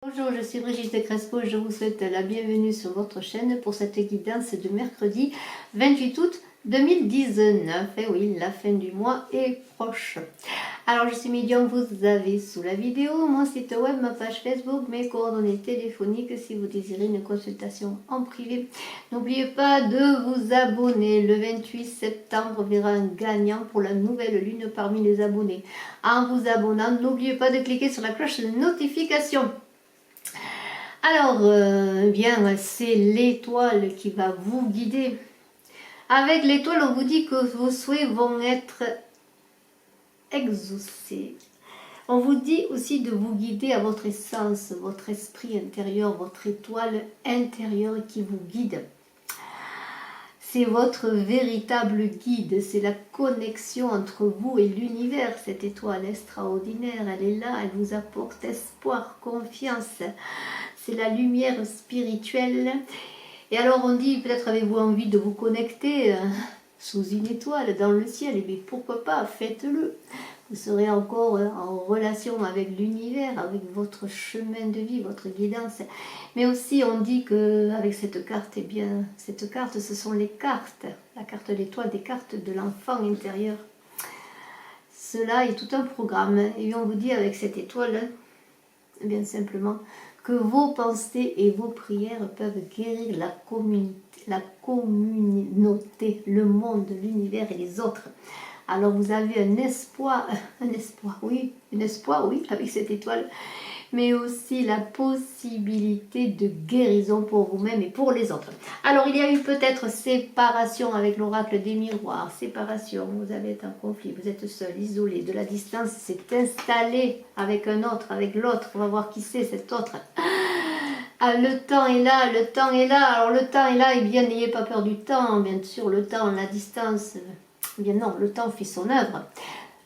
Bonjour, je suis Brigitte Crespo, je vous souhaite la bienvenue sur votre chaîne pour cette guidance de mercredi 28 août 2019. Et oui, la fin du mois est proche. Alors je suis médium, vous avez sous la vidéo mon site web, ma page Facebook, mes coordonnées téléphoniques si vous désirez une consultation en privé. N'oubliez pas de vous abonner. Le 28 septembre verra un gagnant pour la nouvelle lune parmi les abonnés. En vous abonnant, n'oubliez pas de cliquer sur la cloche de notification. Alors, bien, c'est l'étoile qui va vous guider. Avec l'étoile, on vous dit que vos souhaits vont être exaucés. On vous dit aussi de vous guider à votre essence, votre esprit intérieur, votre étoile intérieure qui vous guide. C'est votre véritable guide, c'est la connexion entre vous et l'univers. Cette étoile extraordinaire, elle est là, elle vous apporte espoir, confiance. C'est la lumière spirituelle. Et alors on dit, peut-être avez-vous envie de vous connecter sous une étoile dans le ciel. Et bien pourquoi pas, faites-le. Vous serez encore en relation avec l'univers, avec votre chemin de vie, votre guidance. Mais aussi on dit qu'avec cette carte, eh bien, cette carte, ce sont les cartes. La carte de l'étoile, des cartes de l'enfant intérieur. Cela est tout un programme. Et on vous dit avec cette étoile, bien simplement, que vos pensées et vos prières peuvent guérir la communauté, le monde, l'univers et les autres. Alors vous avez un espoir, oui, avec cette étoile, mais aussi la possibilité de guérison pour vous-même et pour les autres. Alors il y a eu peut-être séparation avec l'oracle des miroirs, séparation, vous avez été en conflit, vous êtes seul, isolé, de la distance s'est installé avec un autre, avec l'autre, on va voir qui c'est cet autre. Ah, le temps est là, le temps est là, alors le temps est là, et bien n'ayez pas peur du temps, bien sûr, le temps, la distance, bien non, le temps fait son œuvre.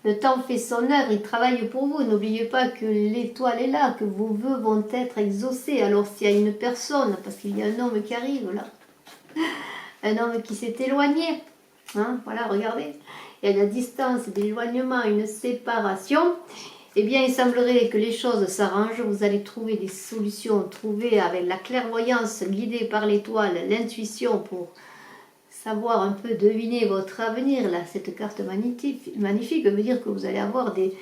Le temps fait son œuvre, il travaille pour vous. N'oubliez pas que l'étoile est là, que vos vœux vont être exaucés. Alors s'il y a une personne, parce qu'il y a un homme qui arrive là, un homme qui s'est éloigné, hein, voilà, regardez, il y a de la distance, de l'éloignement, une séparation, eh bien il semblerait que les choses s'arrangent, vous allez trouver des solutions, trouver avec la clairvoyance, guidée par l'étoile, l'intuition pour savoir un peu deviner votre avenir. Là, cette carte magnifique veut dire que vous allez avoir des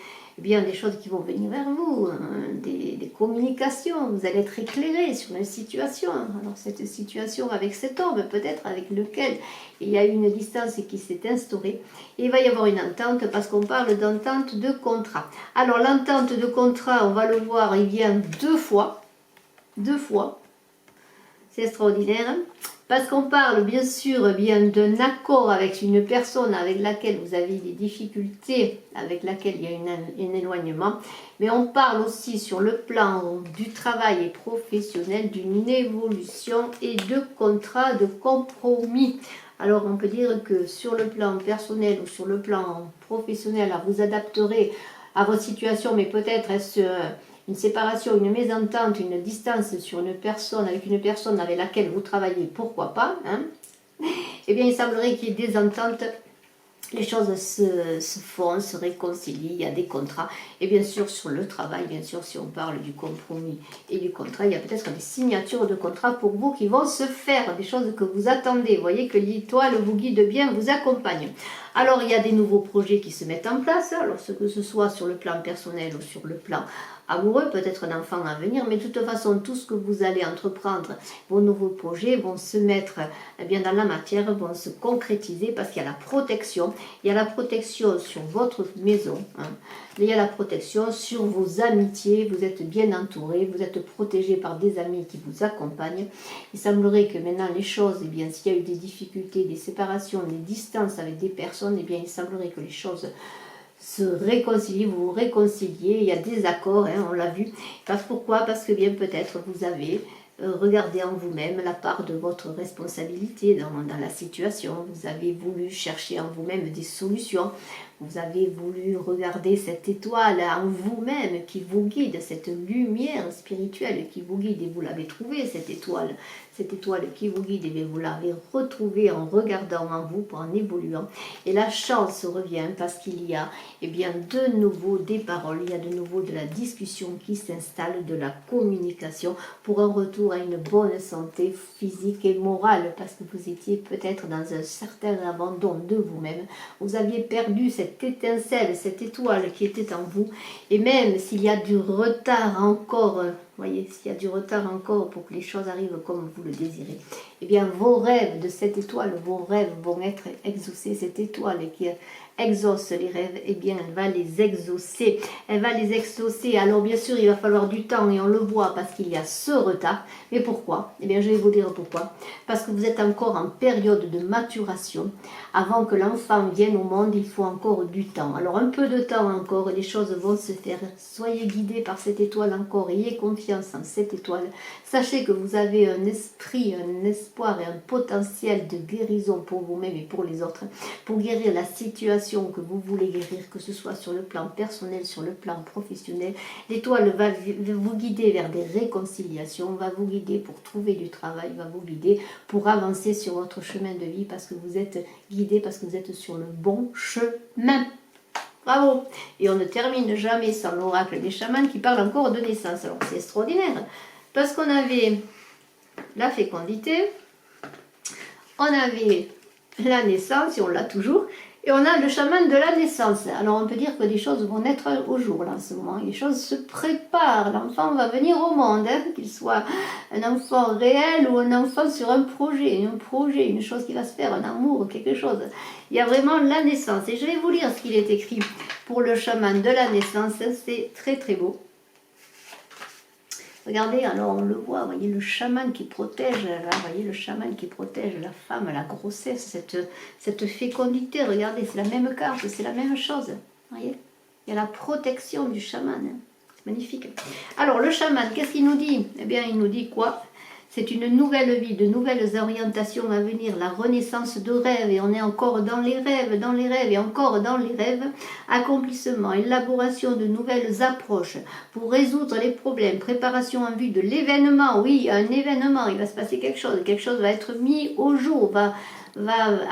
choses qui vont venir vers vous, hein, des communications, vous allez être éclairé sur une situation. Alors cette situation avec cet homme, peut-être avec lequel il y a eu une distance qui s'est instaurée, et il va y avoir une entente parce qu'on parle d'entente de contrat. Alors l'entente de contrat, on va le voir, il vient deux fois, c'est extraordinaire. Parce qu'on parle bien sûr bien d'un accord avec une personne avec laquelle vous avez des difficultés, avec laquelle il y a un éloignement, mais on parle aussi sur le plan du travail et professionnel d'une évolution et de contrat, de compromis. Alors on peut dire que sur le plan personnel ou sur le plan professionnel, vous adapterez à votre situation, mais peut-être est-ce une séparation, une mésentente, une distance sur une personne, avec une personne avec laquelle vous travaillez, pourquoi pas, hein, eh bien il semblerait qu'il y ait des ententes, les choses se font, se réconcilient, il y a des contrats, et bien sûr sur le travail, bien sûr si on parle du compromis et du contrat, il y a peut-être des signatures de contrats pour vous qui vont se faire, des choses que vous attendez, vous voyez que l'étoile vous guide bien, vous accompagne. Alors il y a des nouveaux projets qui se mettent en place, alors que ce soit sur le plan personnel ou sur le plan amoureux, peut-être un enfant à venir, mais de toute façon, tout ce que vous allez entreprendre, vos nouveaux projets vont se mettre bien dans la matière, vont se concrétiser parce qu'il y a la protection. Il y a la protection sur votre maison, hein. Il y a la protection sur vos amitiés, vous êtes bien entouré, vous êtes protégé par des amis qui vous accompagnent. Il semblerait que maintenant les choses, eh bien, s'il y a eu des difficultés, des séparations, des distances avec des personnes, eh bien, il semblerait que les choses se réconcilier, vous vous réconciliez, il y a des accords, hein, on l'a vu. Pourquoi? Parce que bien peut-être vous avez regardez en vous-même la part de votre responsabilité dans la situation. Vous avez voulu chercher en vous-même des solutions. Vous avez voulu regarder cette étoile en vous-même qui vous guide, cette lumière spirituelle qui vous guide, et vous l'avez trouvée, cette étoile qui vous guide, et vous l'avez retrouvée en regardant en vous, en évoluant. Et la chance revient parce qu'il y a de nouveau des paroles, il y a de nouveau de la discussion qui s'installe, de la communication pour un retour à une bonne santé physique et morale, parce que vous étiez peut-être dans un certain abandon de vous-même. Vous aviez perdu cette étincelle, cette étoile qui était en vous, et même s'il y a du retard encore, voyez, s'il y a du retard encore pour que les choses arrivent comme vous le désirez, vos rêves de cette étoile, vos rêves vont être exaucés. Cette étoile qui exauce les rêves, elle va les exaucer. Elle va les exaucer. Alors bien sûr, il va falloir du temps et on le voit parce qu'il y a ce retard. Mais pourquoi? Je vais vous dire pourquoi. Parce que vous êtes encore en période de maturation. Avant que l'enfant vienne au monde, il faut encore du temps. Alors un peu de temps encore, et les choses vont se faire. Soyez guidés par cette étoile encore. Ayez confiance en cette étoile. Sachez que vous avez un esprit, un espoir et un potentiel de guérison pour vous-même et pour les autres. Pour guérir la situation que vous voulez guérir, que ce soit sur le plan personnel, sur le plan professionnel. L'étoile va vous guider vers des réconciliations, va vous guider pour trouver du travail, va vous guider pour avancer sur votre chemin de vie, parce que vous êtes guidé, parce que vous êtes sur le bon chemin. Bravo! Et on ne termine jamais sans l'oracle des chamans qui parle encore de naissance. Alors c'est extraordinaire, parce qu'on avait la fécondité, on avait la naissance, et on l'a toujours, et on a le chaman de la naissance. Alors on peut dire que des choses vont naître au jour là en ce moment. Les choses se préparent. L'enfant va venir au monde, qu'il soit un enfant réel ou un enfant sur un projet, une chose qui va se faire, un amour, quelque chose. Il y a vraiment la naissance. Et je vais vous lire ce qu'il est écrit pour le chaman de la naissance. C'est très très beau. Regardez, alors on le voit, voyez le chaman qui protège, là, voyez le chaman qui protège la femme, la grossesse, cette fécondité. Regardez, c'est la même carte, c'est la même chose. Voyez, il y a la protection du chaman. C'est magnifique. Alors le chaman, qu'est-ce qu'il nous dit? Il nous dit quoi? C'est une nouvelle vie, de nouvelles orientations à venir, la renaissance de rêves, et on est encore dans les rêves, et encore dans les rêves, accomplissement, élaboration de nouvelles approches pour résoudre les problèmes, préparation en vue de l'événement, oui, un événement, il va se passer quelque chose va être mis au jour, va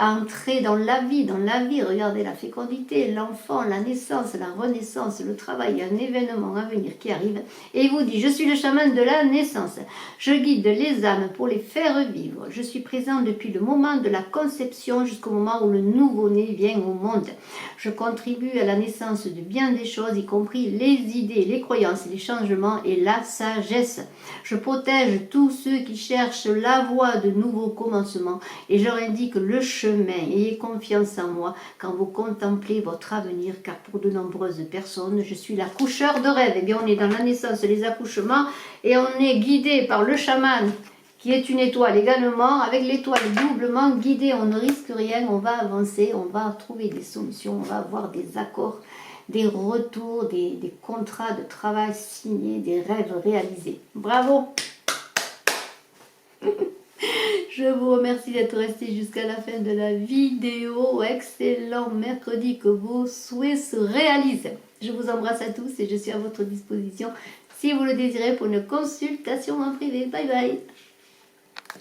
entrer dans la vie, regardez la fécondité, l'enfant, la naissance, la renaissance, le travail, un événement à venir qui arrive, et il vous dit, je suis le chaman de la naissance, je guide les âmes pour les faire vivre, je suis présent depuis le moment de la conception jusqu'au moment où le nouveau-né vient au monde, je contribue à la naissance de bien des choses, y compris les idées, les croyances, les changements et la sagesse, je protège tous ceux qui cherchent la voie de nouveaux commencements, et je leur indique le chemin. Ayez confiance en moi quand vous contemplez votre avenir, car pour de nombreuses personnes, je suis l'accoucheur de rêve. On est dans la naissance, les accouchements, et on est guidé par le chaman, qui est une étoile également. Avec l'étoile doublement guidée, on ne risque rien, on va avancer, on va trouver des solutions, on va avoir des accords, des retours, des contrats de travail signés, des rêves réalisés. Bravo! Je vous remercie d'être resté jusqu'à la fin de la vidéo. Excellent mercredi, que vos souhaits se réalisent. Je vous embrasse à tous et je suis à votre disposition si vous le désirez pour une consultation en privé. Bye bye.